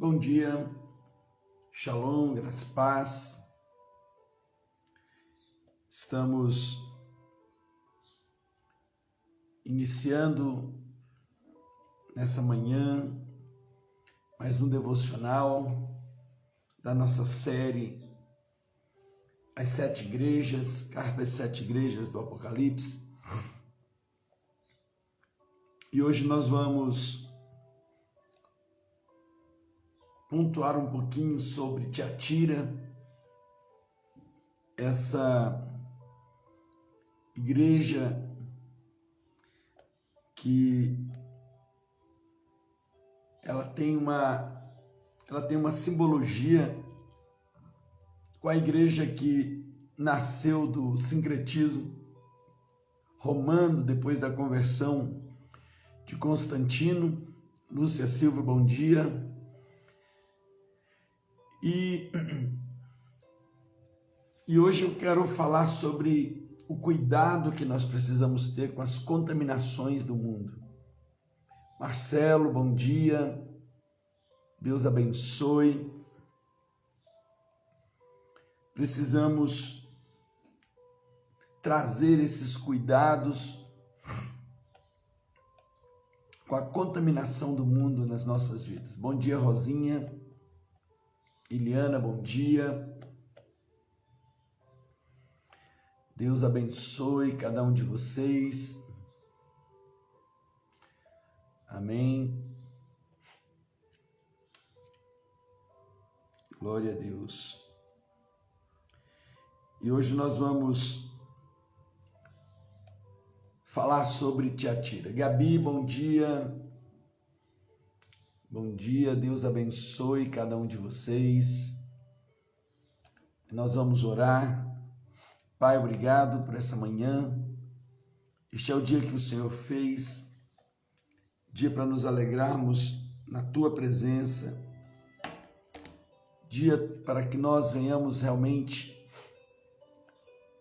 Bom dia, Shalom, graça e paz. Estamos iniciando nessa manhã mais um devocional da nossa série As Sete Igrejas, Carta às Sete Igrejas do Apocalipse. E hoje nós vamos pontuar um pouquinho sobre Tiatira, essa igreja que ela tem uma simbologia com a igreja que nasceu do sincretismo romano depois da conversão de Constantino. Lúcia Silva, bom dia. E hoje eu quero falar sobre o cuidado que nós precisamos ter com as contaminações do mundo. Marcelo, bom dia. Deus abençoe. Precisamos trazer esses cuidados com a contaminação do mundo nas nossas vidas. Bom dia, Rosinha. Eliana, bom dia. Deus abençoe cada um de vocês. Amém. Glória a Deus. E hoje nós vamos falar sobre Tiatira. Gabi, bom dia. Bom dia, Deus abençoe cada um de vocês. Nós vamos orar. Pai, obrigado por essa manhã. Este é o dia que o Senhor fez, dia para nos alegrarmos na Tua presença, dia para que nós venhamos realmente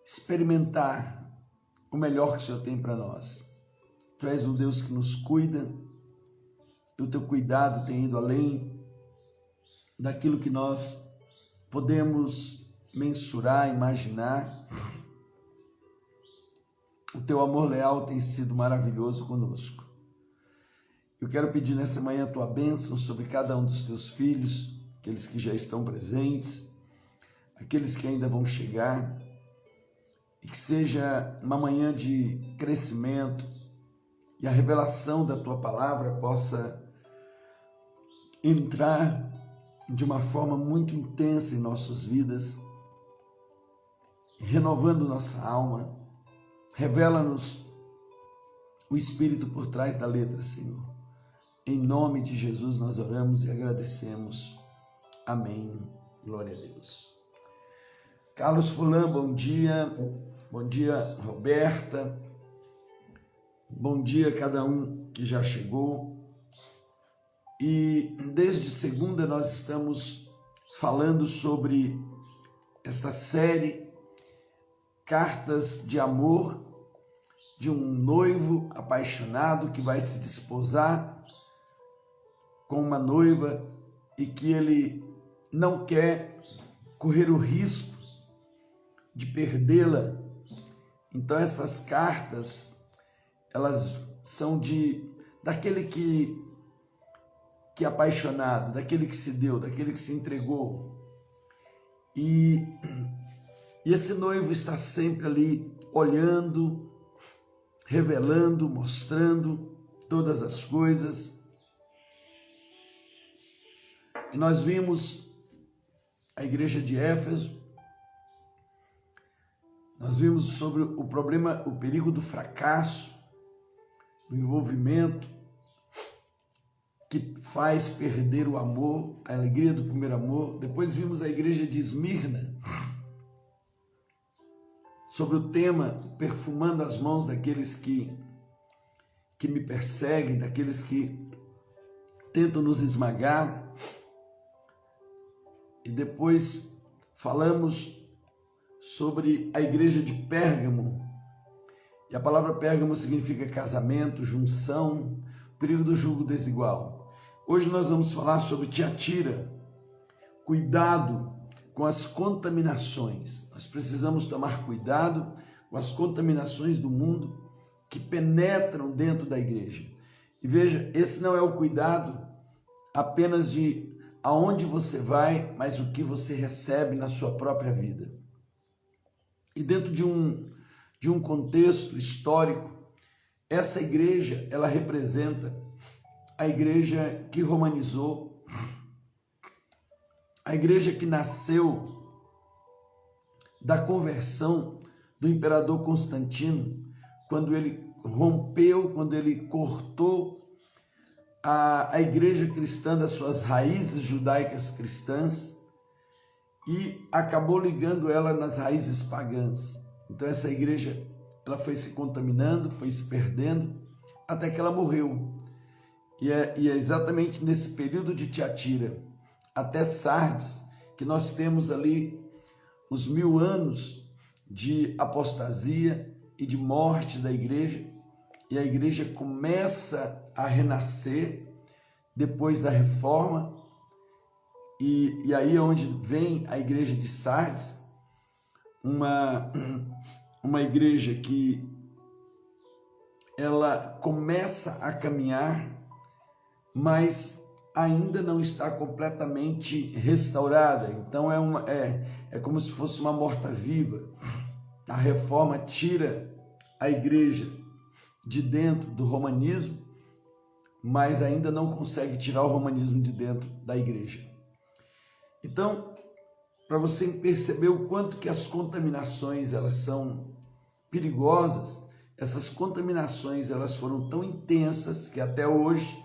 experimentar o melhor que o Senhor tem para nós. Tu és um Deus que nos cuida, e o Teu cuidado tem ido além daquilo que nós podemos mensurar, imaginar. O Teu amor leal tem sido maravilhoso conosco. Eu quero pedir nessa manhã a Tua bênção sobre cada um dos Teus filhos, aqueles que já estão presentes, aqueles que ainda vão chegar, e que seja uma manhã de crescimento e a revelação da Tua palavra possa entrar de uma forma muito intensa em nossas vidas, renovando nossa alma. Revela-nos o Espírito por trás da letra, Senhor. Em nome de Jesus nós oramos e agradecemos. Amém. Glória a Deus. Carlos Fulan, bom dia. Bom dia, Roberta. Bom dia a cada um que já chegou. E desde segunda nós estamos falando sobre esta série Cartas de Amor de um noivo apaixonado que vai se desposar com uma noiva e que ele não quer correr o risco de perdê-la. Então essas cartas, elas são daquele que é apaixonado, daquele que se deu, daquele que se entregou. E esse noivo está sempre ali olhando, revelando, mostrando todas as coisas. E nós vimos a igreja de Éfeso, nós vimos sobre o problema, o perigo do fracasso, do envolvimento, que faz perder o amor, a alegria do primeiro amor. Depois vimos a igreja de Esmirna, sobre o tema perfumando as mãos daqueles que me perseguem, daqueles que tentam nos esmagar. E depois falamos sobre a igreja de Pérgamo. E a palavra Pérgamo significa casamento, junção, perigo do jugo desigual. Hoje nós vamos falar sobre Tiatira. Cuidado com as contaminações. Nós precisamos tomar cuidado com as contaminações do mundo que penetram dentro da igreja. E veja, esse não é o cuidado apenas de aonde você vai, mas o que você recebe na sua própria vida. E dentro de um contexto histórico, essa igreja, ela representa a igreja que romanizou, a igreja que nasceu da conversão do imperador Constantino, quando ele rompeu, quando ele cortou a igreja cristã das suas raízes judaicas cristãs e acabou ligando ela nas raízes pagãs. Então essa igreja, ela foi se contaminando, foi se perdendo, até que ela morreu. E é exatamente nesse período de Tiatira até Sardes que nós temos ali os 1000 anos de apostasia e de morte da igreja, e a igreja começa a renascer depois da reforma, e aí é onde vem a igreja de Sardes, uma igreja que ela começa a caminhar, mas ainda não está completamente restaurada. Então é como se fosse uma morta-viva. A reforma tira a igreja de dentro do romanismo, mas ainda não consegue tirar o romanismo de dentro da igreja. Então, para você perceber o quanto que as contaminações elas são perigosas, essas contaminações elas foram tão intensas que até hoje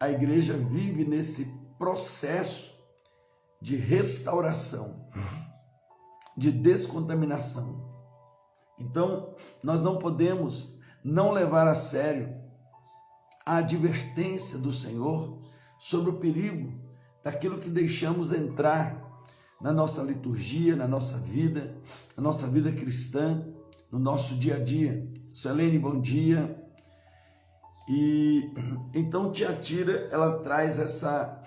a igreja vive nesse processo de restauração, de descontaminação. Então, nós não podemos não levar a sério a advertência do Senhor sobre o perigo daquilo que deixamos entrar na nossa liturgia, na nossa vida cristã, no nosso dia a dia. Suelene, bom dia. E então Tiatira, ela traz essa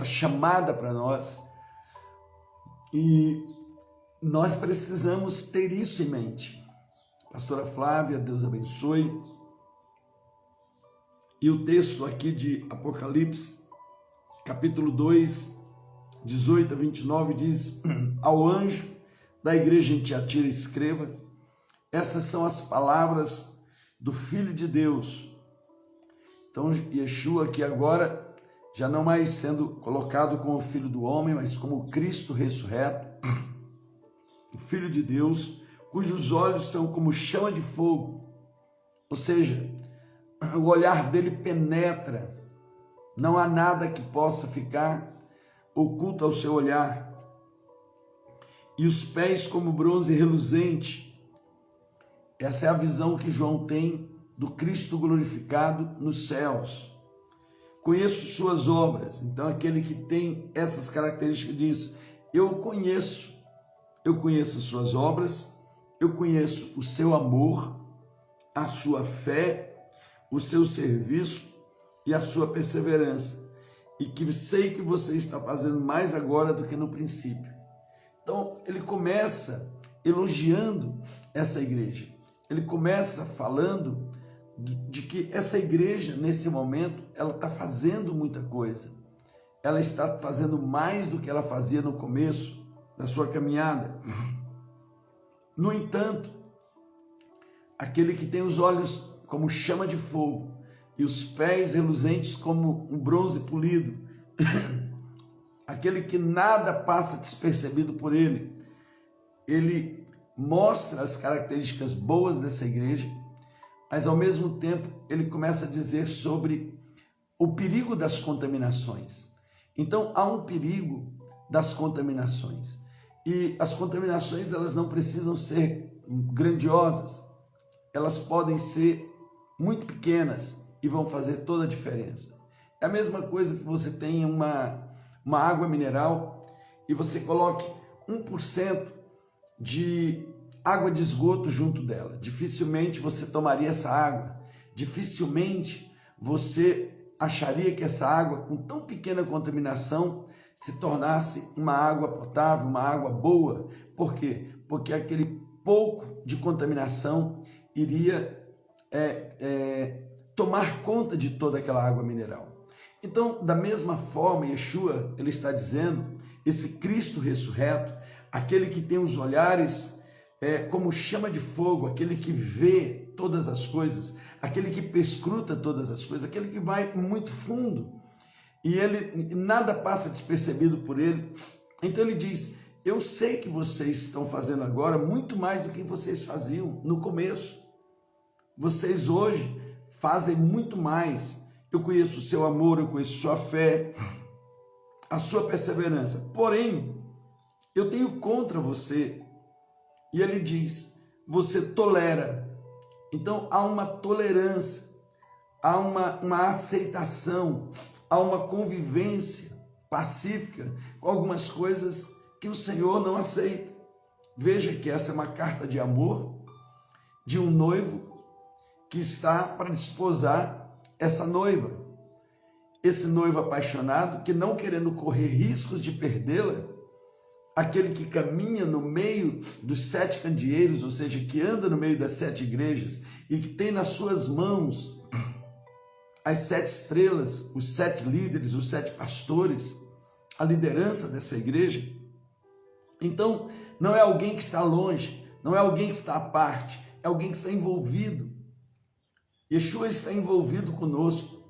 chamada para nós, e nós precisamos ter isso em mente. Pastora Flávia, Deus abençoe. E o texto aqui de Apocalipse, capítulo 2, 18 a 29, diz: ao anjo da igreja em Tiatira escreva: essas são as palavras do Filho de Deus. Então, Yeshua aqui agora, já não mais sendo colocado como o Filho do homem, mas como Cristo ressurreto, o Filho de Deus, cujos olhos são como chama de fogo, ou seja, o olhar dele penetra, não há nada que possa ficar oculto ao seu olhar, e os pés como bronze reluzente. Essa é a visão que João tem do Cristo glorificado nos céus. Conheço suas obras. Então aquele que tem essas características diz: eu conheço suas obras, eu conheço o seu amor, a sua fé, o seu serviço e a sua perseverança, e que sei que você está fazendo mais agora do que no princípio. Então ele começa elogiando essa igreja. Ele começa falando de que essa igreja, nesse momento, ela está fazendo muita coisa. Ela está fazendo mais do que ela fazia no começo da sua caminhada. No entanto, aquele que tem os olhos como chama de fogo e os pés reluzentes como um bronze polido, aquele que nada passa despercebido por ele, ele mostra as características boas dessa igreja, mas ao mesmo tempo ele começa a dizer sobre o perigo das contaminações. Então há um perigo das contaminações, e as contaminações elas não precisam ser grandiosas, elas podem ser muito pequenas e vão fazer toda a diferença. É a mesma coisa que você tenha uma água mineral e você coloque 1% de água de esgoto junto dela. Dificilmente você tomaria essa água, dificilmente você acharia que essa água, com tão pequena contaminação, se tornasse uma água potável, uma água boa. Por quê? Porque aquele pouco de contaminação iria tomar conta de toda aquela água mineral. Então, da mesma forma, Yeshua, ele está dizendo, esse Cristo ressurreto, aquele que tem os olhares como chama de fogo, aquele que vê todas as coisas, aquele que perscruta todas as coisas, aquele que vai muito fundo, e ele nada passa despercebido por ele. Então ele diz: eu sei que vocês estão fazendo agora muito mais do que vocês faziam no começo. Vocês hoje fazem muito mais. Eu conheço o seu amor, eu conheço sua fé, a sua perseverança. Porém, eu tenho contra você. E ele diz: você tolera. Então há uma tolerância, há uma aceitação, há uma convivência pacífica com algumas coisas que o Senhor não aceita. Veja que essa é uma carta de amor de um noivo que está para desposar essa noiva. Esse noivo apaixonado que, não querendo correr riscos de perdê-la, aquele que caminha no meio dos 7 candeeiros, ou seja, que anda no meio das 7 igrejas e que tem nas suas mãos as 7 estrelas, os 7 líderes, os 7 pastores, a liderança dessa igreja. Então, não é alguém que está longe, não é alguém que está à parte, é alguém que está envolvido. Yeshua está envolvido conosco.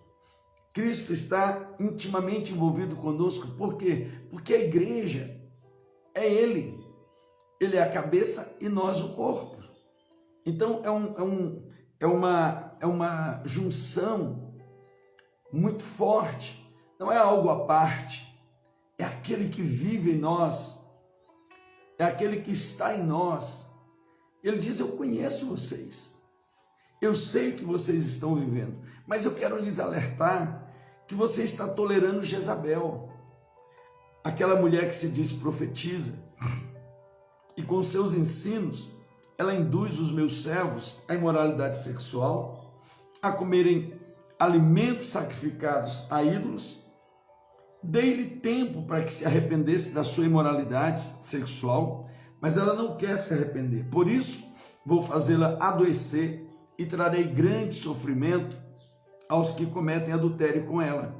Cristo está intimamente envolvido conosco. Por quê? Porque a igreja é Ele. Ele é a cabeça e nós o corpo. Então, é uma junção muito forte, não é algo à parte, é aquele que vive em nós, é aquele que está em nós. Ele diz: eu conheço vocês, eu sei o que vocês estão vivendo, mas eu quero lhes alertar que você está tolerando Jezabel, aquela mulher que se diz profetiza, e com seus ensinos ela induz os meus servos à imoralidade sexual, a comerem alimentos sacrificados a ídolos. Dei-lhe tempo para que se arrependesse da sua imoralidade sexual, mas ela não quer se arrepender. Por isso, vou fazê-la adoecer e trarei grande sofrimento aos que cometem adultério com ela,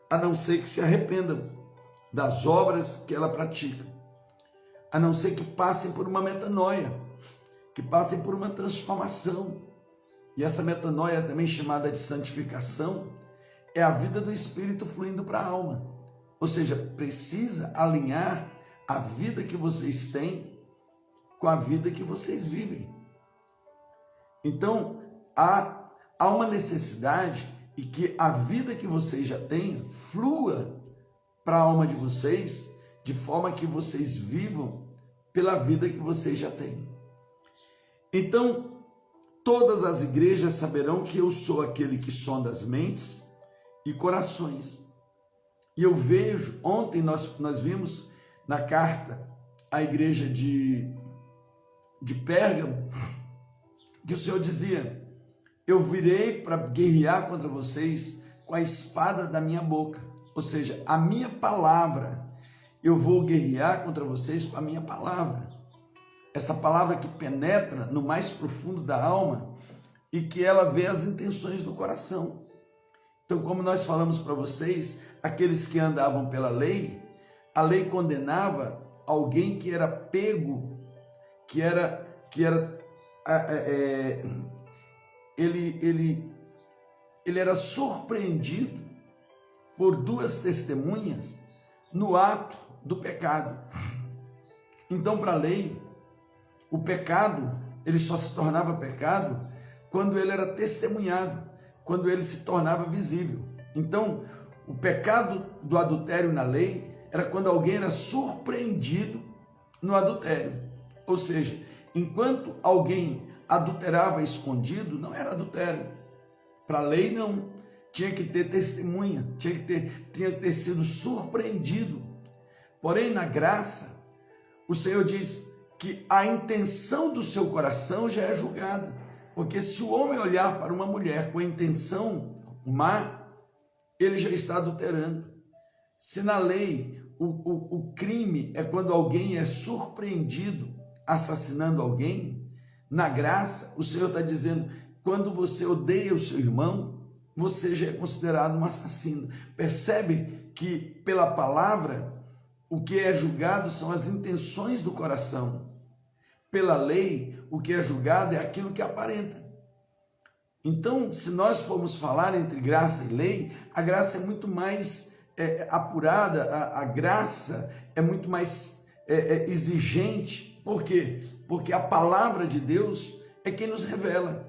a não ser que se arrependam das obras que ela pratica, a não ser que passem por uma metanoia, que passem por uma transformação. E essa metanoia, também chamada de santificação, é a vida do Espírito fluindo para a alma. Ou seja, precisa alinhar a vida que vocês têm com a vida que vocês vivem. Então, há uma necessidade e que a vida que vocês já têm flua para a alma de vocês, de forma que vocês vivam pela vida que vocês já têm. Então, todas as igrejas saberão que eu sou aquele que sonda as mentes e corações. E eu vejo, ontem nós vimos na carta à igreja de Pérgamo, que o Senhor dizia: eu virei para guerrear contra vocês com a espada da minha boca. Ou seja, a minha palavra, eu vou guerrear contra vocês com a minha palavra. Essa palavra que penetra no mais profundo da alma e que ela vê as intenções do coração. Então, como nós falamos para vocês, aqueles que andavam pela lei, a lei condenava alguém que era pego, ele era surpreendido por 2 testemunhas no ato do pecado. Então, para a lei, o pecado, ele só se tornava pecado quando ele era testemunhado, quando ele se tornava visível. Então, o pecado do adultério na lei era quando alguém era surpreendido no adultério. Ou seja, enquanto alguém adulterava escondido, não era adultério. Para a lei, não. Tinha que ter testemunha, tinha que ter sido surpreendido. Porém, na graça, o Senhor diz que a intenção do seu coração já é julgada. Porque se o homem olhar para uma mulher com a intenção, má, ele já está adulterando. Se na lei o crime é quando alguém é surpreendido assassinando alguém, na graça o Senhor está dizendo, quando você odeia o seu irmão, você já é considerado um assassino. Percebe que pela palavra o que é julgado são as intenções do coração. Pela lei, o que é julgado é aquilo que aparenta. Então, se nós formos falar entre graça e lei, a graça é muito mais apurada, a graça é muito mais exigente. Por quê? Porque a palavra de Deus é quem nos revela.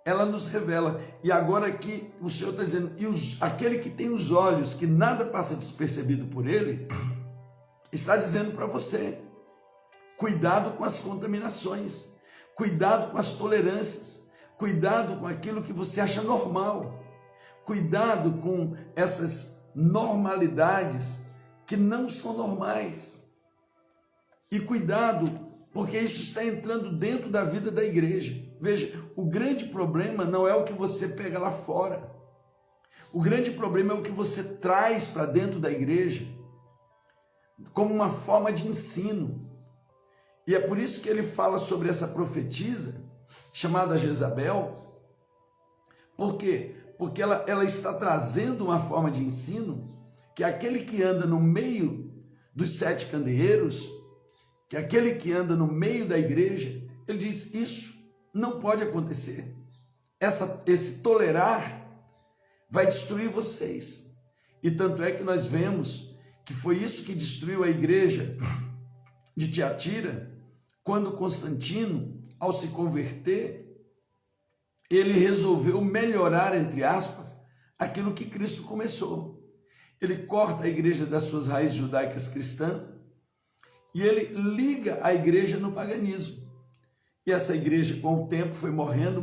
Ela nos revela. E agora aqui o Senhor está dizendo, aquele que tem os olhos, que nada passa despercebido por ele, está dizendo para você, cuidado com as contaminações, cuidado com as tolerâncias, cuidado com aquilo que você acha normal, cuidado com essas normalidades que não são normais, e cuidado porque isso está entrando dentro da vida da igreja. Veja, o grande problema não é o que você pega lá fora, o grande problema é o que você traz para dentro da igreja, como uma forma de ensino. E é por isso que ele fala sobre essa profetisa, chamada Jezabel. Por quê? Porque ela está trazendo uma forma de ensino, que aquele que anda no meio dos 7 candeeiros, que aquele que anda no meio da igreja, ele diz, isso não pode acontecer. Esse tolerar vai destruir vocês. E tanto é que nós vemos que foi isso que destruiu a igreja de Tiatira, quando Constantino, ao se converter, ele resolveu melhorar, entre aspas, aquilo que Cristo começou. Ele corta a igreja das suas raízes judaicas cristãs e ele liga a igreja no paganismo. E essa igreja, com o tempo, foi morrendo,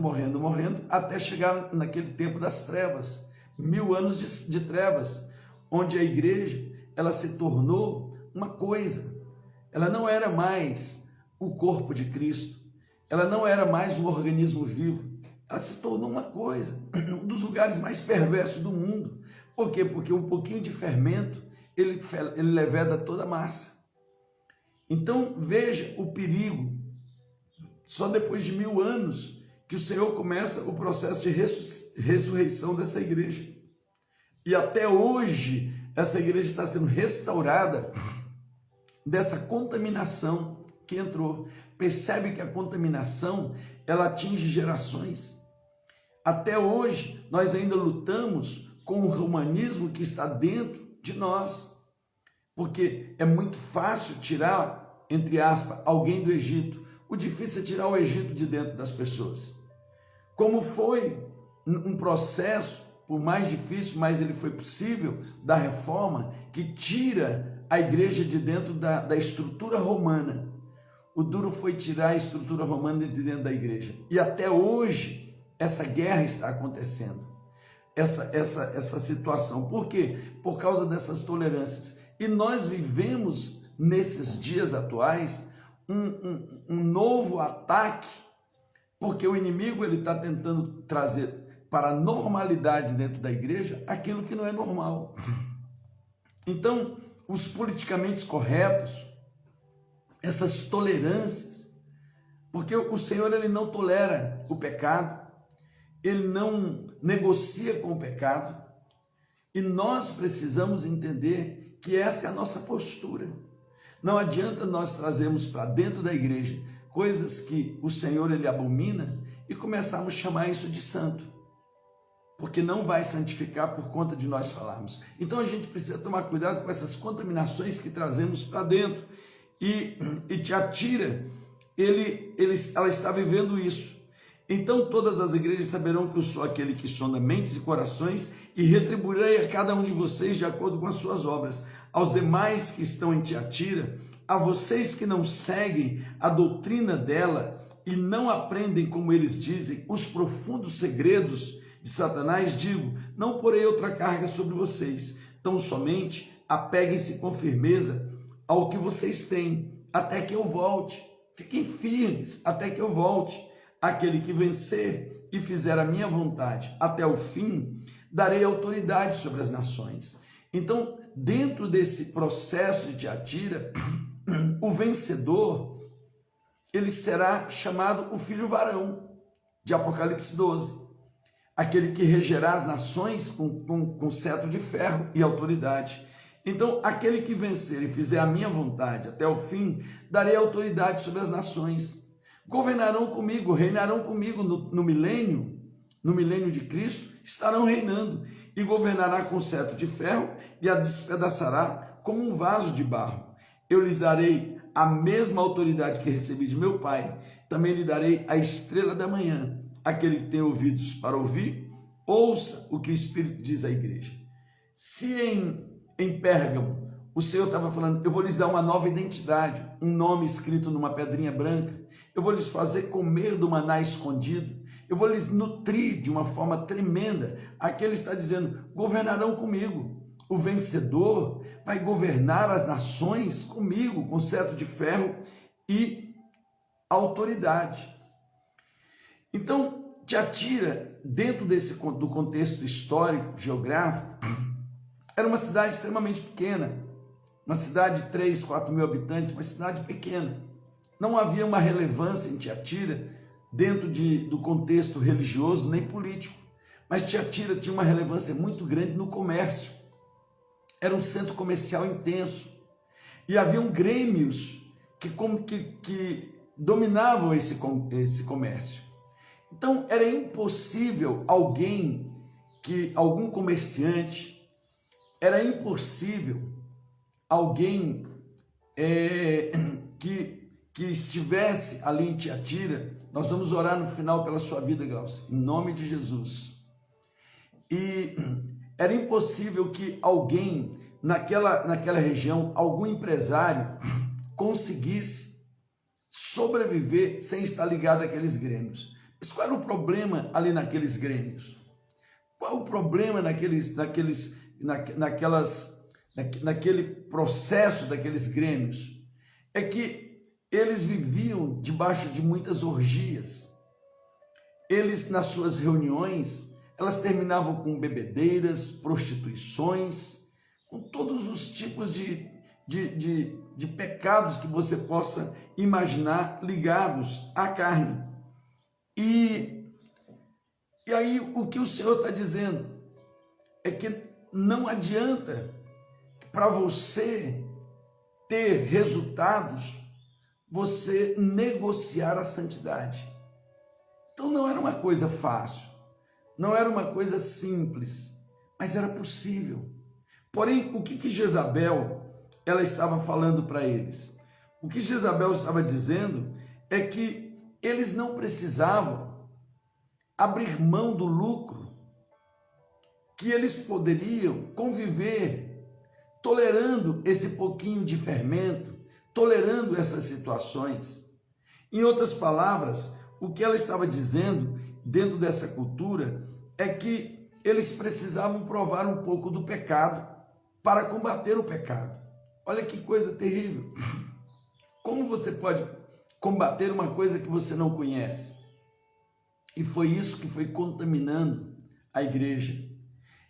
até chegar naquele tempo das trevas, 1000 anos de trevas, onde a igreja, ela se tornou uma coisa. Ela não era mais o corpo de Cristo, ela não era mais um organismo vivo, ela se tornou uma coisa, um dos lugares mais perversos do mundo. Por quê? Porque um pouquinho de fermento, ele leveda toda a massa. Então veja o perigo, só depois de 1000 anos que o Senhor começa o processo de ressurreição dessa igreja, e até hoje essa igreja está sendo restaurada dessa contaminação que entrou. Percebe que a contaminação, ela atinge gerações. Até hoje, nós ainda lutamos com o humanismo que está dentro de nós, porque é muito fácil tirar, entre aspas, alguém do Egito. O difícil é tirar o Egito de dentro das pessoas. Como foi um processo, por mais difícil, mas ele foi possível, da reforma, que tira a igreja de dentro da estrutura romana. O duro foi tirar a estrutura romana de dentro da igreja. E até hoje, essa guerra está acontecendo. Essa situação. Por quê? Por causa dessas tolerâncias. E nós vivemos, nesses dias atuais, um novo ataque, porque o inimigo está tentando trazer para a normalidade dentro da igreja aquilo que não é normal. Então, os politicamente corretos, essas tolerâncias, porque o Senhor, ele não tolera o pecado, ele não negocia com o pecado, e nós precisamos entender que essa é a nossa postura. Não adianta nós trazermos para dentro da igreja coisas que o Senhor, ele abomina, e começarmos a chamar isso de santo, porque não vai santificar por conta de nós falarmos. Então a gente precisa tomar cuidado com essas contaminações que trazemos para dentro. E Tiatira, ela está vivendo isso. Então todas as igrejas saberão que eu sou aquele que sonda mentes e corações, e retribuirei a cada um de vocês de acordo com as suas obras. Aos demais que estão em Tiatira, a vocês que não seguem a doutrina dela e não aprendem, como eles dizem, os profundos segredos de Satanás, digo, não porei outra carga sobre vocês, tão somente apeguem-se com firmeza ao que vocês têm, até que eu volte. Fiquem firmes até que eu volte. Aquele que vencer e fizer a minha vontade até o fim, darei autoridade sobre as nações. Então, dentro desse processo de Tiatira, o vencedor, ele será chamado o filho varão, de Apocalipse 12. Aquele que regerá as nações com cetro de ferro e autoridade. Então, aquele que vencer e fizer a minha vontade até o fim, darei autoridade sobre as nações. Governarão comigo, reinarão comigo no milênio de Cristo, estarão reinando, e governará com cetro de ferro e a despedaçará como um vaso de barro. Eu lhes darei a mesma autoridade que recebi de meu Pai, também lhe darei a estrela da manhã. Aquele que tem ouvidos para ouvir, ouça o que o Espírito diz à igreja. Se em Pérgamo o Senhor estava falando, eu vou lhes dar uma nova identidade, um nome escrito numa pedrinha branca, eu vou lhes fazer comer do maná escondido, eu vou lhes nutrir de uma forma tremenda. Aqui ele está dizendo, governarão comigo. O vencedor vai governar as nações comigo, com cetro de ferro e autoridade. Então, Tiatira, dentro do contexto histórico, geográfico, era uma cidade extremamente pequena, uma cidade de 3, 4 mil habitantes, uma cidade pequena. Não havia uma relevância em Tiatira dentro do contexto religioso nem político, mas Tiatira tinha uma relevância muito grande no comércio. Era um centro comercial intenso e haviam grêmios que dominavam esse comércio. Então era impossível algum comerciante, era impossível alguém que estivesse ali em Tiatira. Nós vamos orar no final pela sua vida, Glaucio, em nome de Jesus. E era impossível que alguém naquela região, algum empresário, conseguisse sobreviver sem estar ligado àqueles grêmios. Mas qual era o problema ali naqueles grêmios? Qual o problema naquele processo daqueles grêmios? É que eles viviam debaixo de muitas orgias. Eles, nas suas reuniões, elas terminavam com bebedeiras, prostituições, com todos os tipos de pecados que você possa imaginar ligados à carne. E aí o que o Senhor está dizendo é que não adianta para você ter resultados, você negociar a santidade. Então não era uma coisa fácil, não era uma coisa simples, mas era possível. Porém, o que Jezabel ela estava falando para eles? O que Jezabel estava dizendo é que eles não precisavam abrir mão do lucro, que eles poderiam conviver tolerando esse pouquinho de fermento, tolerando essas situações. Em outras palavras, o que ela estava dizendo dentro dessa cultura é que eles precisavam provar um pouco do pecado para combater o pecado. Olha que coisa terrível. Como você pode combater uma coisa que você não conhece? E foi isso que foi contaminando a igreja.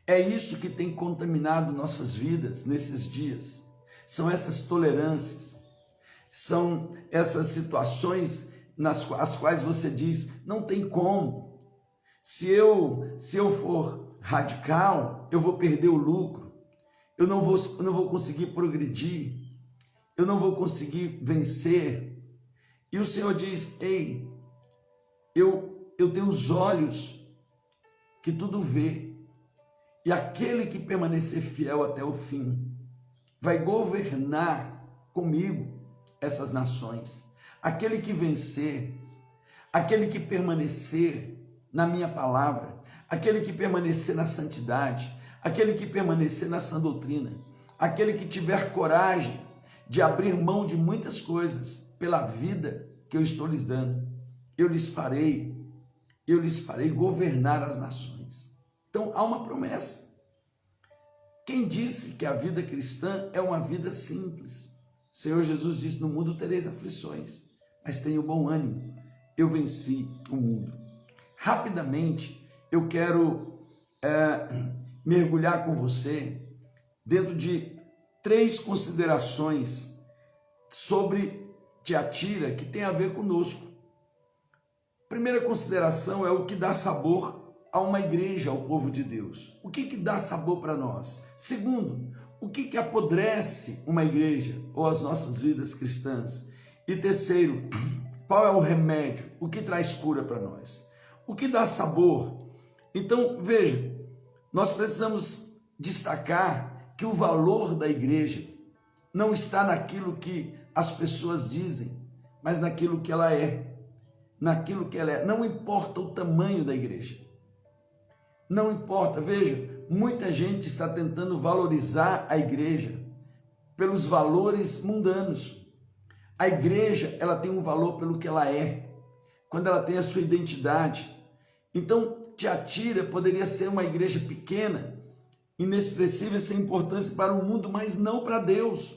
É isso que tem contaminado nossas vidas nesses dias. São essas tolerâncias, são essas situações as quais você diz, não tem como. Se eu for radical, eu vou perder o lucro, eu não vou conseguir progredir, eu não vou conseguir vencer. E o Senhor diz, ei, eu tenho os olhos que tudo vê, e aquele que permanecer fiel até o fim, vai governar comigo essas nações. Aquele que vencer, aquele que permanecer na minha palavra, aquele que permanecer na santidade, aquele que permanecer na sã doutrina, aquele que tiver coragem de abrir mão de muitas coisas pela vida que eu estou lhes dando, eu lhes farei governar as nações. Então há uma promessa. Quem disse que a vida cristã é uma vida simples? O Senhor Jesus disse, no mundo tereis aflições, mas tenha bom ânimo, eu venci o mundo. rapidamente eu quero mergulhar com você dentro de 3 considerações sobre Tiatira que tem a ver conosco. Primeira consideração é o que dá sabor a uma igreja, ao povo de Deus. O que dá sabor para nós? Segundo, o que apodrece uma igreja ou as nossas vidas cristãs? E terceiro, qual é o remédio? O que traz cura para nós? O que dá sabor? Então, veja, nós precisamos destacar que o valor da igreja não está naquilo que as pessoas dizem, mas naquilo que ela é. Naquilo que ela é. Não importa o tamanho da igreja. Não importa. Veja, muita gente está tentando valorizar a igreja pelos valores mundanos. A igreja, ela tem um valor pelo que ela é, quando ela tem a sua identidade. Então, Tiatira poderia ser uma igreja pequena, inexpressiva, sem importância para o mundo, mas não para Deus.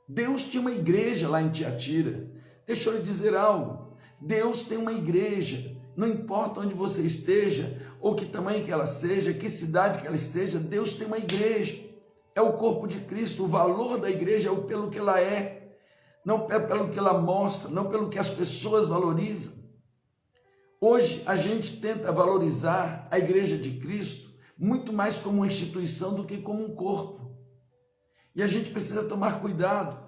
Deus tinha uma igreja lá em Tiatira. Deixa eu lhe dizer algo. Deus tem uma igreja. Não importa onde você esteja, ou que tamanho que ela seja, que cidade que ela esteja, Deus tem uma igreja. É o corpo de Cristo. O valor da igreja é pelo que ela é, não é pelo que ela mostra, não pelo que as pessoas valorizam. Hoje a gente tenta valorizar a igreja de Cristo muito mais como uma instituição do que como um corpo. E a gente precisa tomar cuidado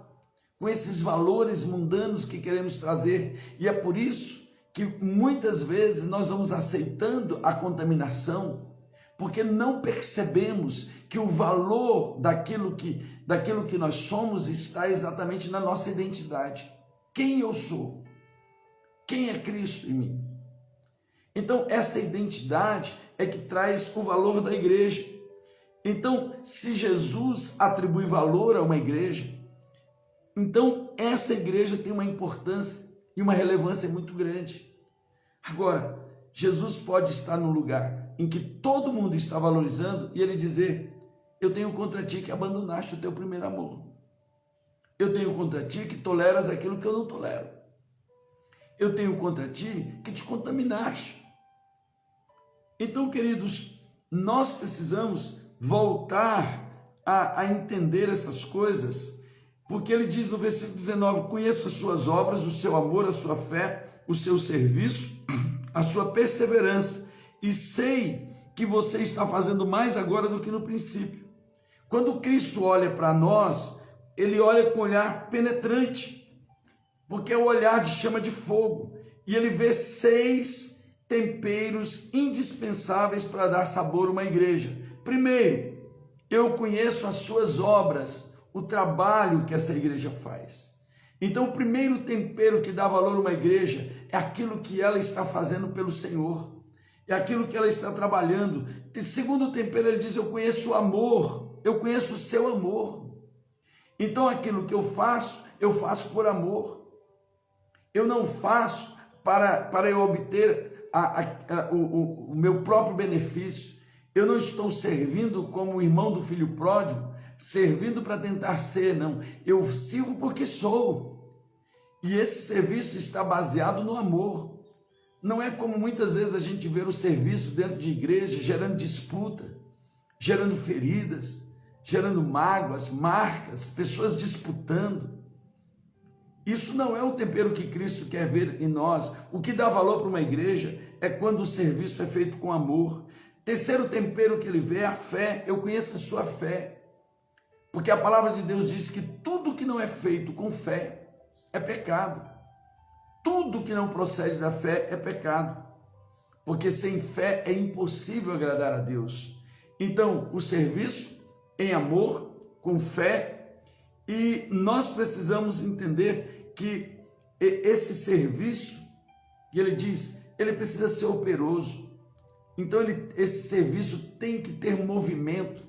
com esses valores mundanos que queremos trazer. E é por isso que muitas vezes nós vamos aceitando a contaminação, porque não percebemos que o valor daquilo que nós somos está exatamente na nossa identidade. Quem eu sou? Quem é Cristo em mim? Então, essa identidade é que traz o valor da igreja. Então, se Jesus atribui valor a uma igreja, então essa igreja tem uma importância e uma relevância muito grande. Agora, Jesus pode estar num lugar em que todo mundo está valorizando e ele dizer: eu tenho contra ti que abandonaste o teu primeiro amor. Eu tenho contra ti que toleras aquilo que eu não tolero. Eu tenho contra ti que te contaminaste. Então, queridos, nós precisamos voltar a entender essas coisas, porque ele diz no versículo 19: conheço as suas obras, o seu amor, a sua fé, o seu serviço, a sua perseverança, e sei que você está fazendo mais agora do que no princípio. Quando Cristo olha para nós, ele olha com um olhar penetrante, porque é o olhar de chama de fogo, e ele vê 6 temperos indispensáveis para dar sabor a uma igreja. Primeiro, eu conheço as suas obras, o trabalho que essa igreja faz. Então, o primeiro tempero que dá valor a uma igreja é aquilo que ela está fazendo pelo Senhor, é aquilo que ela está trabalhando. Segundo tempero, ele diz: eu conheço o amor, eu conheço o seu amor. Então, aquilo que eu faço por amor. Eu não faço para eu obter o meu próprio benefício. Eu não estou servindo como o irmão do filho pródigo, servindo para tentar ser, não. Eu sirvo porque sou. E esse serviço está baseado no amor. Não é como muitas vezes a gente vê o serviço dentro de igreja gerando disputa, gerando feridas, gerando mágoas, marcas, pessoas disputando. Isso não é o tempero que Cristo quer ver em nós. O que dá valor para uma igreja é quando o serviço é feito com amor. Terceiro tempero que ele vê é a fé. Eu conheço a sua fé. Porque a palavra de Deus diz que tudo que não é feito com fé é pecado. Tudo que não procede da fé é pecado. Porque sem fé é impossível agradar a Deus. Então, o serviço em amor, com fé. E nós precisamos entender que esse serviço, e ele diz, ele precisa ser operoso. Então esse serviço tem que ter movimento.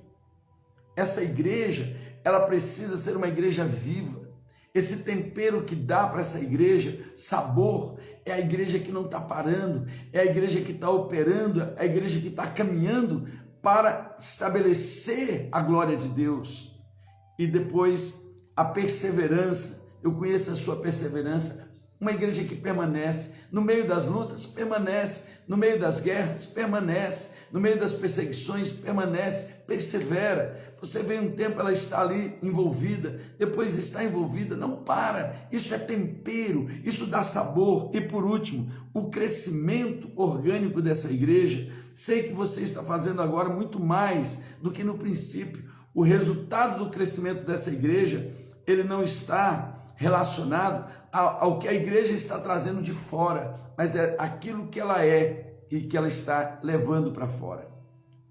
Essa igreja, ela precisa ser uma igreja viva. Esse tempero que dá para essa igreja sabor é a igreja que não está parando, é a igreja que está operando, é a igreja que está caminhando para estabelecer a glória de Deus. E depois a perseverança. Eu conheço a sua perseverança. uma igreja que permanece no meio das lutas, permanece no meio das guerras, permanece no meio das perseguições, permanece, persevera. Você vê um tempo, ela está ali envolvida, depois está envolvida, não para. Isso é tempero, isso dá sabor. E por último, o crescimento orgânico dessa igreja. Sei que você está fazendo agora muito mais do que no princípio. O resultado do crescimento dessa igreja, ele não está relacionado ao que a igreja está trazendo de fora, mas é aquilo que ela é e que ela está levando para fora.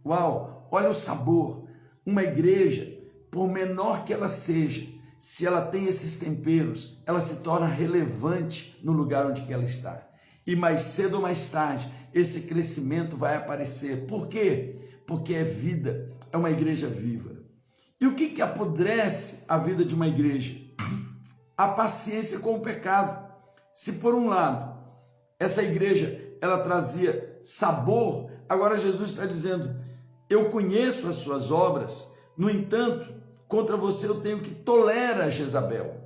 Uau, olha o sabor. Uma igreja, por menor que ela seja, se ela tem esses temperos, ela se torna relevante no lugar onde que ela está. E mais cedo ou mais tarde, esse crescimento vai aparecer. Por quê? Porque é vida, é uma igreja viva. E o que apodrece a vida de uma igreja? A paciência com o pecado. Se por um lado, essa igreja, ela trazia sabor, agora Jesus está dizendo, eu conheço as suas obras, no entanto, contra você eu tenho que tolera Jezabel,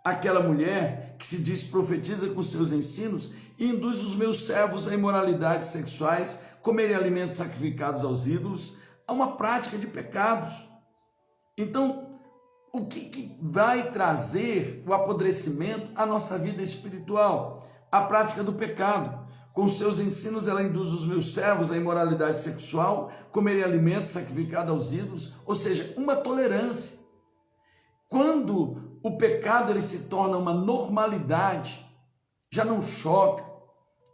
aquela mulher que se diz profetiza com seus ensinos e induz os meus servos a imoralidades sexuais, comerem alimentos sacrificados aos ídolos, a uma prática de pecados. Então, o que vai trazer o apodrecimento à nossa vida espiritual? A prática do pecado. Com seus ensinos ela induz os meus servos à imoralidade sexual, comerem alimentos sacrificados aos ídolos, ou seja, uma tolerância. Quando o pecado ele se torna uma normalidade, já não choca,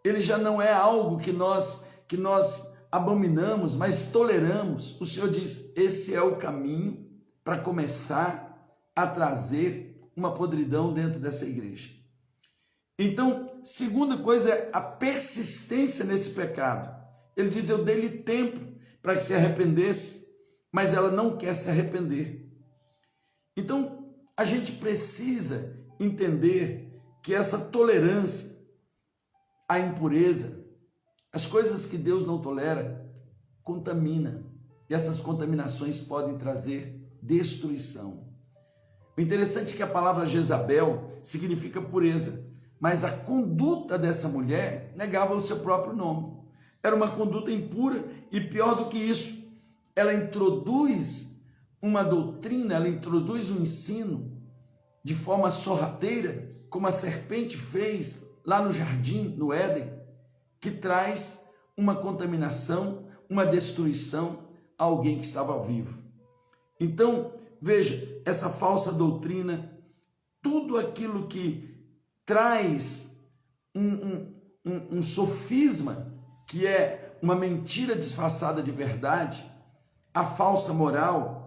ele já não é algo que nós abominamos, mas toleramos. O Senhor diz, esse é o caminho para começar a trazer uma podridão dentro dessa igreja. Então, segunda coisa é a persistência nesse pecado. Ele diz, eu dei-lhe tempo para que se arrependesse, mas ela não quer se arrepender. Então, a gente precisa entender que essa tolerância à impureza, as coisas que Deus não tolera, contamina. E essas contaminações podem trazer destruição. O interessante é que a palavra Jezabel significa pureza, mas a conduta dessa mulher negava o seu próprio nome. Era uma conduta impura e pior do que isso, ela introduz uma doutrina, ela introduz um ensino de forma sorrateira, como a serpente fez lá no jardim, no Éden, que traz uma contaminação, uma destruição a alguém que estava vivo. Então, veja, essa falsa doutrina, tudo aquilo que traz um sofisma, que é uma mentira disfarçada de verdade, a falsa moral,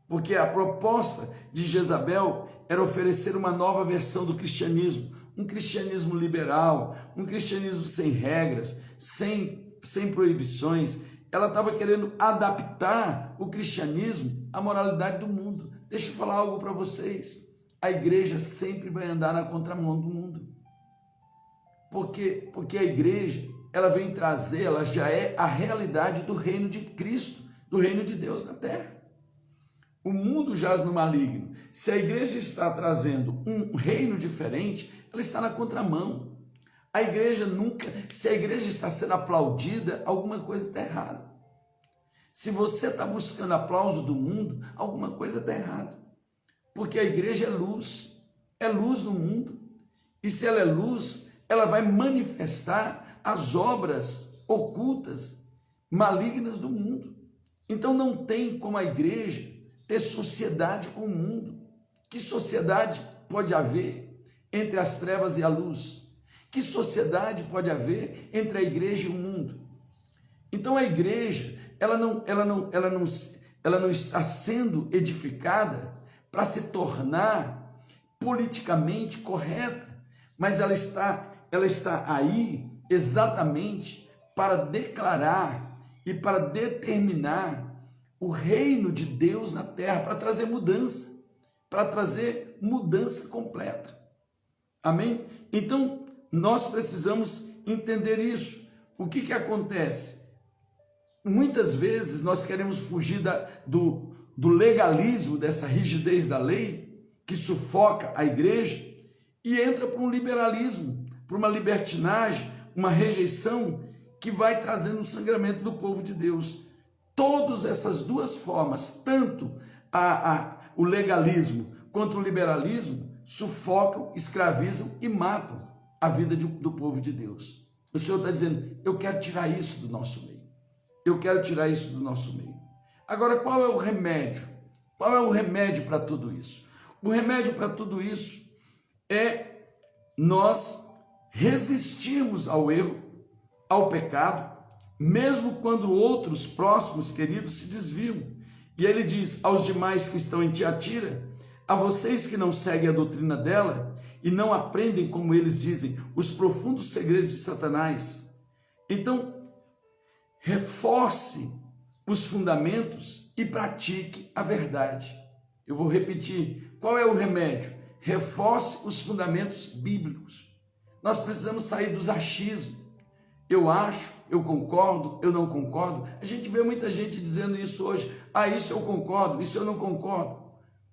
porque a proposta de Jezabel era oferecer uma nova versão do cristianismo, um cristianismo liberal, um cristianismo sem regras, sem proibições. Ela estava querendo adaptar o cristianismo à moralidade do mundo. Deixa eu falar algo para vocês. A igreja sempre vai andar na contramão do mundo. Porque a igreja, ela vem trazer, ela já é a realidade do reino de Cristo, do reino de Deus na terra. O mundo jaz no maligno. Se a igreja está trazendo um reino diferente, ela está na contramão. A igreja nunca, se a igreja está sendo aplaudida, alguma coisa está errada. Se você está buscando aplauso do mundo, alguma coisa está errada. Porque a igreja é luz no mundo. E se ela é luz, ela vai manifestar as obras ocultas, malignas do mundo. Então não tem como a igreja ter sociedade com o mundo. Que sociedade pode haver entre as trevas e a luz? Que sociedade pode haver entre a igreja e o mundo? Então a igreja, ela não está sendo edificada para se tornar politicamente correta, mas ela está aí exatamente para declarar e para determinar o reino de Deus na terra, para trazer mudança completa. Amém? Então, nós precisamos entender isso. O que acontece? Muitas vezes nós queremos fugir do legalismo, dessa rigidez da lei, que sufoca a igreja, e entra para um liberalismo. por uma libertinagem, uma rejeição que vai trazendo o sangramento do povo de Deus. Todas essas duas formas, tanto o legalismo quanto o liberalismo, sufocam, escravizam e matam a vida do povo de Deus. O Senhor está dizendo, eu quero tirar isso do nosso meio. Eu quero tirar isso do nosso meio. Agora, qual é o remédio? Qual é o remédio para tudo isso? O remédio para tudo isso é nós resistirmos ao erro, ao pecado, mesmo quando outros próximos, queridos, se desviam. E ele diz aos demais que estão em Tiatira, a vocês que não seguem a doutrina dela e não aprendem, como eles dizem, os profundos segredos de Satanás. Então, reforce os fundamentos e pratique a verdade. Eu vou repetir, qual é o remédio? Reforce os fundamentos bíblicos. Nós precisamos sair dos achismos. Eu acho, eu concordo, eu não concordo. A gente vê muita gente dizendo isso hoje. Isso eu concordo, isso eu não concordo.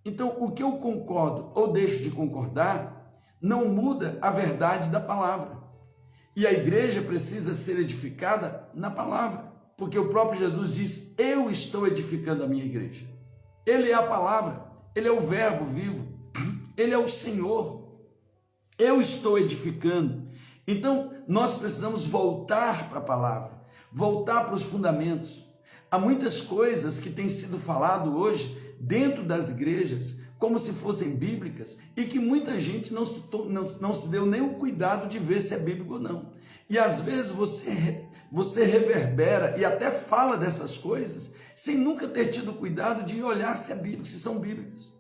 Então, o que eu concordo ou deixo de concordar não muda a verdade da palavra. E a igreja precisa ser edificada na palavra, porque o próprio Jesus diz, eu estou edificando a minha igreja. Ele é a palavra, ele é o verbo vivo, ele é o Senhor. Eu estou edificando. Então, nós precisamos voltar para a palavra, voltar para os fundamentos. Há muitas coisas que têm sido falado hoje dentro das igrejas, como se fossem bíblicas, e que muita gente não se deu nem o cuidado de ver se é bíblico ou não. E às vezes você reverbera e até fala dessas coisas, sem nunca ter tido cuidado de olhar se é bíblico, se são bíblicos.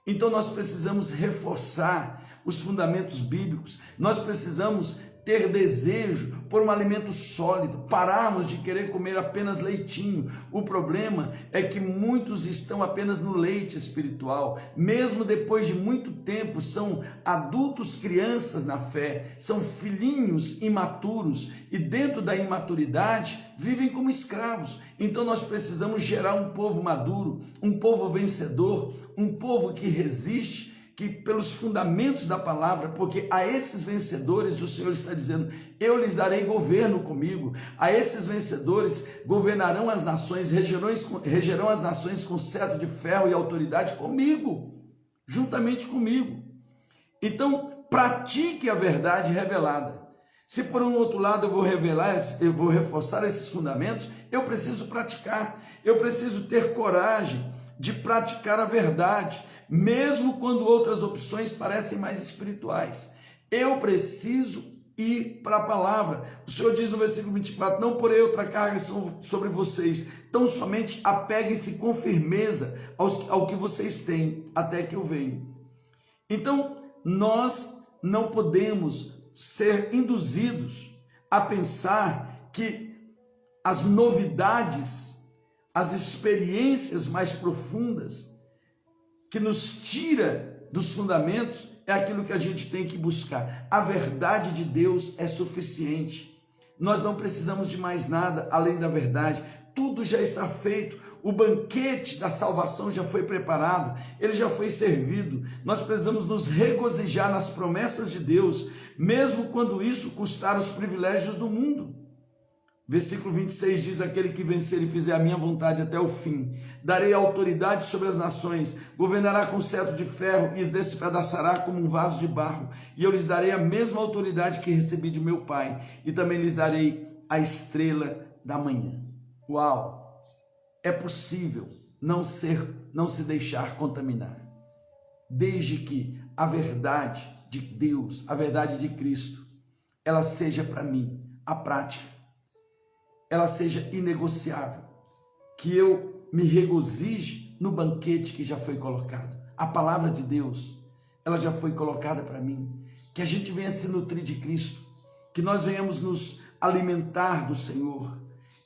Então nós precisamos reforçar os fundamentos bíblicos, nós precisamos ter desejo por um alimento sólido, pararmos de querer comer apenas leitinho. O problema é que muitos estão apenas no leite espiritual, mesmo depois de muito tempo, são adultos crianças na fé, são filhinhos imaturos e dentro da imaturidade vivem como escravos. Então nós precisamos gerar um povo maduro, um povo vencedor, um povo que resiste, que pelos fundamentos da palavra, porque a esses vencedores o Senhor está dizendo, eu lhes darei governo comigo, a esses vencedores governarão as nações, regerão as nações com cetro de ferro e autoridade comigo, juntamente comigo. Então, pratique a verdade revelada. Se por um outro lado eu vou reforçar esses fundamentos, eu preciso praticar, eu preciso ter coragem de praticar a verdade, mesmo quando outras opções parecem mais espirituais. Eu preciso ir para a palavra. O Senhor diz no versículo 24, não porei outra carga sobre vocês, tão somente apeguem-se com firmeza ao que vocês têm, até que eu venha. Então, nós não podemos ser induzidos a pensar que as novidades, as experiências mais profundas, que nos tira dos fundamentos, é aquilo que a gente tem que buscar. A verdade de Deus é suficiente. Nós não precisamos de mais nada além da verdade. Tudo já está feito. O banquete da salvação já foi preparado. Ele já foi servido. Nós precisamos nos regozijar nas promessas de Deus, mesmo quando isso custar os privilégios do mundo. Versículo 26 diz, aquele que vencer e fizer a minha vontade até o fim, darei autoridade sobre as nações, governará com cetro de ferro e os despedaçará como um vaso de barro, e eu lhes darei a mesma autoridade que recebi de meu Pai, e também lhes darei a estrela da manhã. Uau! É possível não se deixar contaminar, desde que a verdade de Deus, a verdade de Cristo, ela seja para mim a prática, ela seja inegociável, que eu me regozije no banquete que já foi colocado. A palavra de Deus, ela já foi colocada para mim, que a gente venha se nutrir de Cristo, que nós venhamos nos alimentar do Senhor.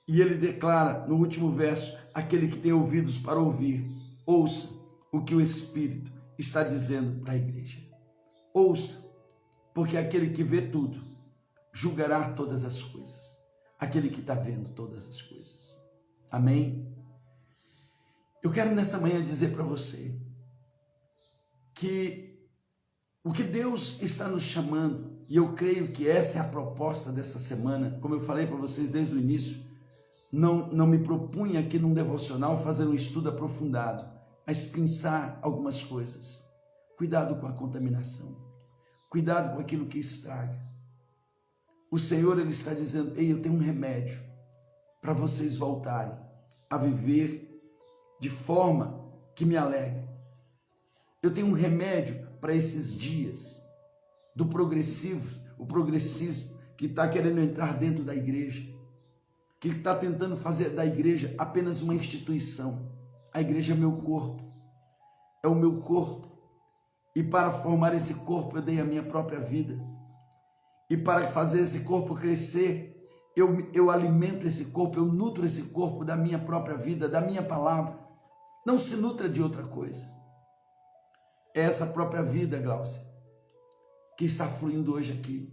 E ele declara no último verso, aquele que tem ouvidos para ouvir, ouça o que o Espírito está dizendo para a igreja. Ouça, porque aquele que vê tudo, julgará todas as coisas. Aquele que está vendo todas as coisas. Amém? Eu quero nessa manhã dizer para você que o que Deus está nos chamando E eu creio que essa é a proposta dessa semana. Como eu falei para vocês desde o início, não me propunha aqui num devocional fazer um estudo aprofundado, mas pensar algumas coisas. Cuidado com a contaminação. Cuidado com aquilo que estraga. O Senhor, Ele está dizendo: ei, eu tenho um remédio para vocês voltarem a viver de forma que me alegre. Eu tenho um remédio para esses dias do progressivo, o progressismo que está querendo entrar dentro da igreja, que está tentando fazer da igreja apenas uma instituição. A igreja é meu corpo, é o meu corpo, e para formar esse corpo eu dei a minha própria vida, e para fazer esse corpo crescer, eu alimento esse corpo, eu nutro esse corpo da minha própria vida, da minha palavra. Não se nutra de outra coisa. É essa própria vida, Glaucia, que está fluindo hoje aqui.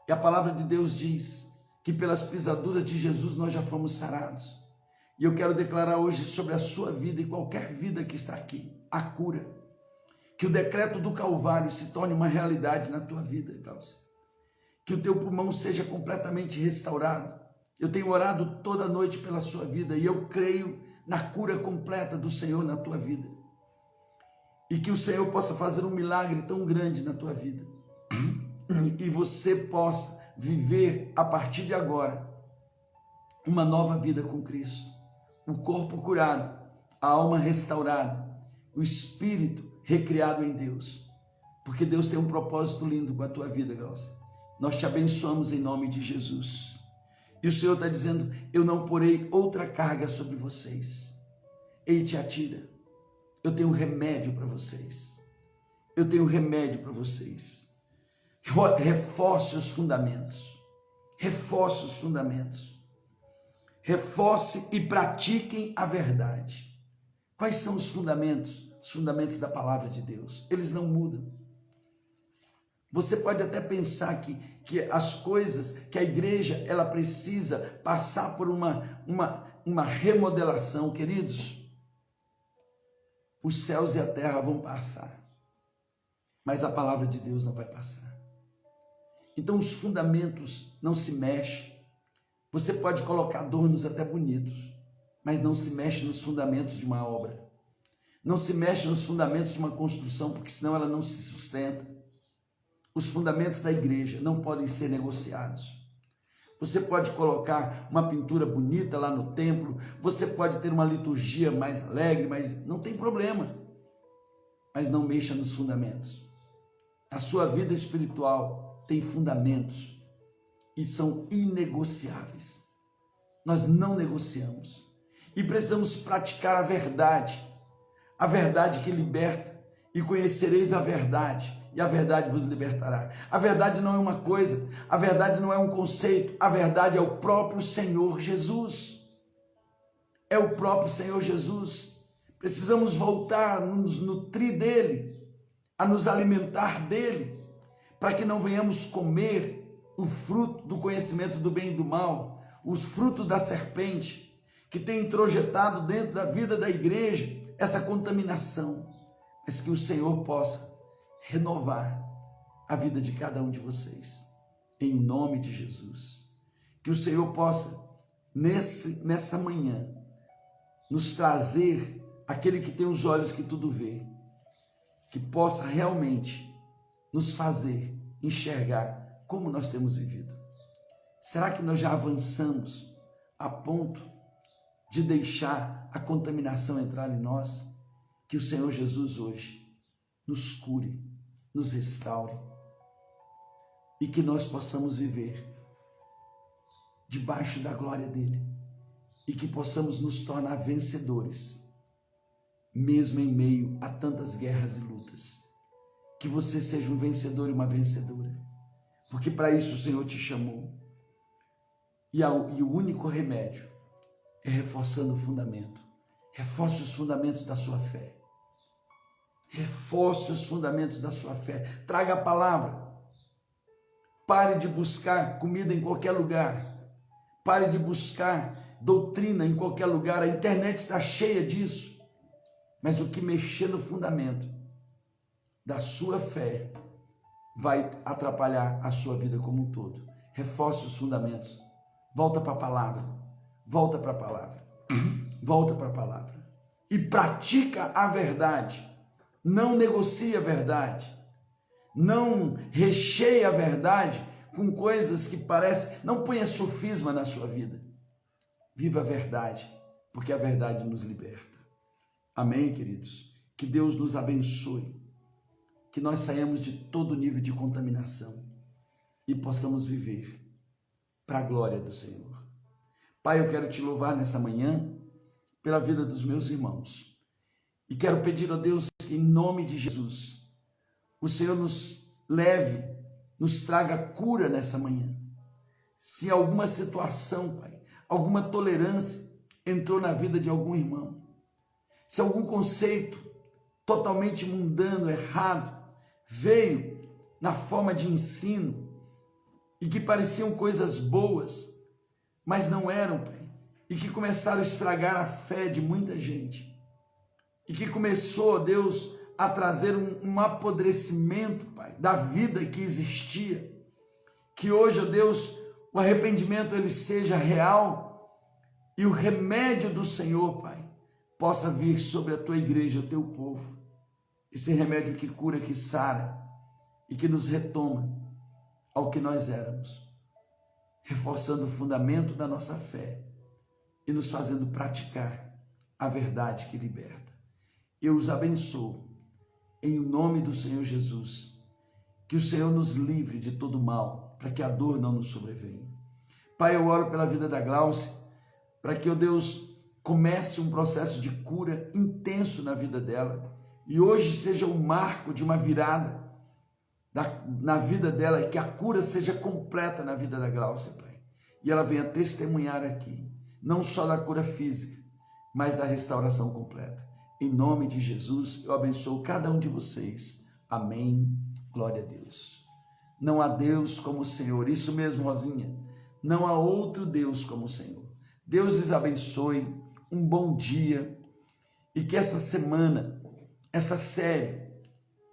E a palavra de Deus diz que pelas pisaduras de Jesus nós já fomos sarados. E eu quero declarar hoje sobre a sua vida e qualquer vida que está aqui, a cura. Que o decreto do Calvário se torne uma realidade na tua vida, Glaucia. Que o teu pulmão seja completamente restaurado. Eu tenho orado toda noite pela sua vida e eu creio na cura completa do Senhor na tua vida. E que o Senhor possa fazer um milagre tão grande na tua vida. E você possa viver a partir de agora uma nova vida com Cristo. O corpo curado, a alma restaurada, o espírito recriado em Deus. Porque Deus tem um propósito lindo com a tua vida, Glaucia. Nós te abençoamos em nome de Jesus. E o Senhor está dizendo: eu não porei outra carga sobre vocês. Ei, Tiatira, eu tenho um remédio para vocês. Eu tenho um remédio para vocês. Reforce os fundamentos. Reforce os fundamentos. Reforce e pratiquem a verdade. Quais são os fundamentos? Os fundamentos da palavra de Deus. Eles não mudam. Você pode até pensar que as coisas, que a igreja, ela precisa passar por uma remodelação, queridos. Os céus e a terra vão passar, mas a palavra de Deus não vai passar. Então os fundamentos não se mexem. Você pode colocar adornos até bonitos, mas não se mexe nos fundamentos de uma obra. Não se mexe nos fundamentos de uma construção, porque senão ela não se sustenta. Os fundamentos da igreja não podem ser negociados. Você pode colocar uma pintura bonita lá no templo, você pode ter uma liturgia mais alegre, mas não tem problema. Mas não mexa nos fundamentos. A sua vida espiritual tem fundamentos e são inegociáveis. Nós não negociamos. E precisamos praticar a verdade que liberta. E conhecereis a verdade, e a verdade vos libertará. A verdade não é uma coisa, a verdade não é um conceito, a verdade é o próprio Senhor Jesus. É o próprio Senhor Jesus. Precisamos voltar a nos nutrir dele, a nos alimentar dele, para que não venhamos comer o fruto do conhecimento do bem e do mal, os frutos da serpente, que tem introjetado dentro da vida da igreja essa contaminação. Mas que o Senhor possa renovar a vida de cada um de vocês, em nome de Jesus. Que o Senhor possa, nessa manhã, nos trazer aquele que tem os olhos que tudo vê, que possa realmente nos fazer enxergar como nós temos vivido. Será que nós já avançamos a ponto de deixar a contaminação entrar em nós? Que o Senhor Jesus hoje nos cure, nos restaure e que nós possamos viver debaixo da glória dele e que possamos nos tornar vencedores, mesmo em meio a tantas guerras e lutas. Que você seja um vencedor e uma vencedora, porque para isso o Senhor te chamou. E o único remédio é reforçando o fundamento. Reforce os fundamentos da sua fé. Reforce os fundamentos da sua fé. Traga a palavra. Pare de buscar comida em qualquer lugar. Pare de buscar doutrina em qualquer lugar. A internet está cheia disso. Mas o que mexer no fundamento da sua fé vai atrapalhar a sua vida como um todo. Reforce os fundamentos. Volta para a palavra. Volta para a palavra. Volta para a palavra. E pratica a verdade. Não negocie a verdade. Não recheie a verdade com coisas que parecem. Não ponha sofisma na sua vida. Viva a verdade, porque a verdade nos liberta. Amém, queridos? Que Deus nos abençoe. Que nós saiamos de todo nível de contaminação e possamos viver para a glória do Senhor. Pai, eu quero te louvar nessa manhã pela vida dos meus irmãos. E quero pedir a Deus que, em nome de Jesus, o Senhor nos leve, nos traga cura nessa manhã. Se alguma situação, Pai, alguma tolerância entrou na vida de algum irmão, se algum conceito totalmente mundano, errado, veio na forma de ensino e que pareciam coisas boas, mas não eram, Pai, e que começaram a estragar a fé de muita gente, e que começou, Deus, a trazer um apodrecimento, Pai, da vida que existia, que hoje, ó Deus, o arrependimento ele seja real e o remédio do Senhor, Pai, possa vir sobre a tua igreja, o teu povo, esse remédio que cura, que sara e que nos retoma ao que nós éramos, reforçando o fundamento da nossa fé e nos fazendo praticar a verdade que liberta. Eu os abençoo em nome do Senhor Jesus, que o Senhor nos livre de todo mal, para que a dor não nos sobrevenha. Pai, eu oro pela vida da Glaucia, para que, ó Deus, comece um processo de cura intenso na vida dela, e hoje seja um marco de uma virada na vida dela, e que a cura seja completa na vida da Glaucia, Pai. E ela venha testemunhar aqui, não só da cura física, mas da restauração completa. Em nome de Jesus, eu abençoo cada um de vocês. Amém. Glória a Deus. Não há Deus como o Senhor. Isso mesmo, Rosinha. Não há outro Deus como o Senhor. Deus lhes abençoe. Um bom dia. E que essa semana, essa série,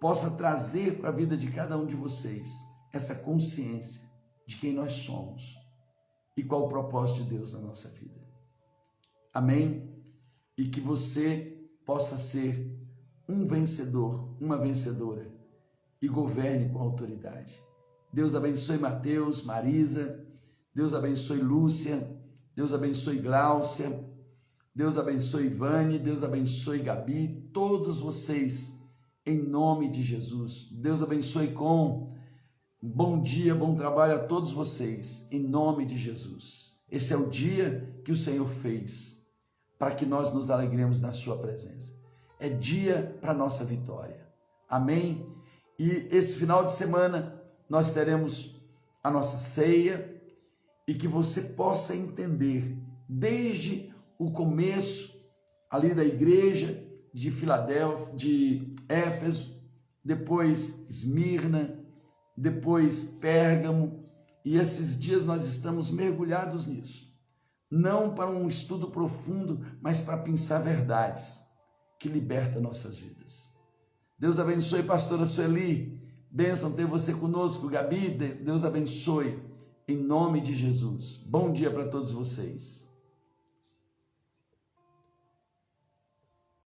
possa trazer para a vida de cada um de vocês essa consciência de quem nós somos e qual o propósito de Deus na nossa vida. Amém? E que você possa ser um vencedor, uma vencedora e governe com autoridade. Deus abençoe Mateus, Marisa, Deus abençoe Lúcia, Deus abençoe Gláucia, Deus abençoe Ivane, Deus abençoe Gabi, todos vocês, em nome de Jesus. Deus abençoe com bom dia, bom trabalho a todos vocês, em nome de Jesus. Esse é o dia que o Senhor fez, para que nós nos alegremos na sua presença. É dia para nossa vitória. Amém? E esse final de semana nós teremos a nossa ceia e que você possa entender desde o começo ali da igreja de Filadélfia, de Éfeso, depois Esmirna, depois Pérgamo, e esses dias nós estamos mergulhados nisso. Não para um estudo profundo, mas para pensar verdades que libertam nossas vidas. Deus abençoe, pastora Sueli. Bênção ter você conosco, Gabi. Deus abençoe, em nome de Jesus. Bom dia para todos vocês.